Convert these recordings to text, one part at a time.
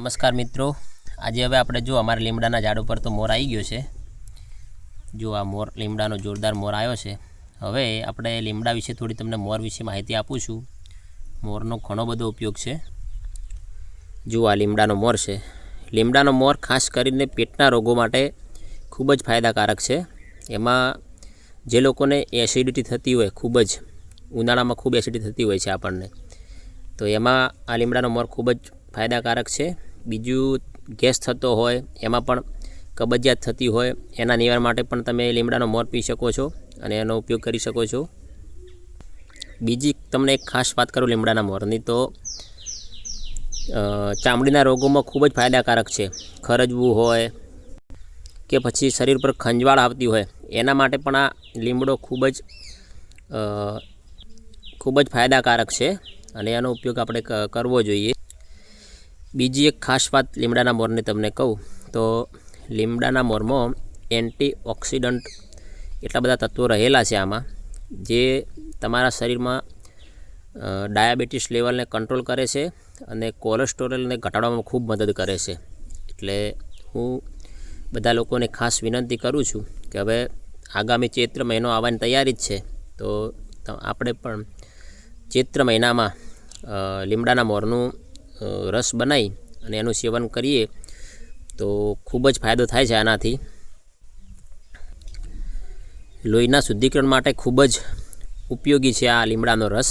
નમસ્કાર મિત્રો, આજે હવે આપણે જો અમારા લીમડાના ઝાડ ઉપર તો મોર આવી ગયો છે। જો આ મોર લીમડાનો જોરદાર મોર આવ્યો છે। હવે આપણે લીમડા વિશે થોડી તમને મોર વિશે માહિતી આપું છું। મોરનો ઘણો બધો ઉપયોગ છે। જો આ લીમડાનો મોર છે। લીમડાનો મોર ખાસ કરીને પેટના રોગો માટે ખૂબ જ ફાયદાકારક છે। એમાં જે લોકોને એસિડિટી થતી હોય, ખૂબ જ ઉનાળામાં ખૂબ એસિડિટી થતી હોય છે આપણને, તો એમાં આ લીમડાનો મોર ખૂબ જ ફાયદાકારક છે। બીજું ગેસ થતો હોય, એમાં પણ કબજિયાત થતી હોય, એના નિવારણ માટે પણ તમે લીમડાનો મોર પી શકો છો અને એનો ઉપયોગ કરી શકો છો। બીજી તમને એક ખાસ વાત કરું લીમડાના મોરની, તો ચામડીના રોગોમાં ખૂબ જ ફાયદાકારક છે। ખરજવું હોય કે પછી શરીર પર ખંજવાળ આવતી હોય, એના માટે પણ આ લીમડો ખૂબ જ ફાયદાકારક છે અને એનો ઉપયોગ આપણે કરવો જોઈએ। બીજી એક ખાસ વાત લીમડાના મોરની તમને કહું તો લીમડાના મોરમાં એન્ટીઓક્સિડન્ટ એટલા બધા તત્વો રહેલા છે આમાં, જે તમારા શરીરમાં ડાયાબિટીસ લેવલને કંટ્રોલ કરે છે અને કોલેસ્ટ્રોલને ઘટાડવામાં ખૂબ મદદ કરે છે। એટલે હું બધા લોકોને ખાસ વિનંતી કરું છું કે હવે આગામી ચૈત્ર મહિનો આવવાની તૈયારી જ છે, તો આપણે પણ ચૈત્ર મહિનામાં લીમડાના મોરનું રસ બનાવી અને એનું સેવન કરીએ તો ખૂબ જ ફાયદો થાય છે। આનાથી લોહીના શુદ્ધિકરણ માટે ખૂબ જ ઉપયોગી છે આ લીમડાનો રસ।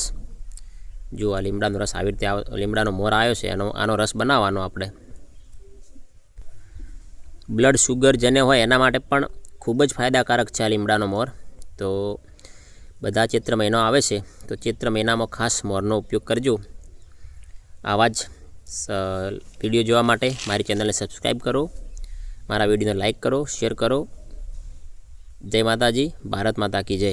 જો આ લીમડાનો રસ આવી રીતે લીમડાનો મોર આવ્યો છે, આનો રસ બનાવવાનો આપણે। બ્લડ શુગર જેને હોય એના માટે પણ ખૂબ જ ફાયદાકારક છે આ લીમડાનો મોર। તો બધા ચૈત્ર મહિનો આવે છે તો ચૈત્ર મહિનામાં ખાસ મોરનો ઉપયોગ કરજો। આવા જ વિડીયો જોવા માટે મારી ચેનલને સબસ્ક્રાઈબ કરો, મારા વિડીયોને લાઈક કરો, શેર કરો। જય માતાજી, ભારત માતા કી જય।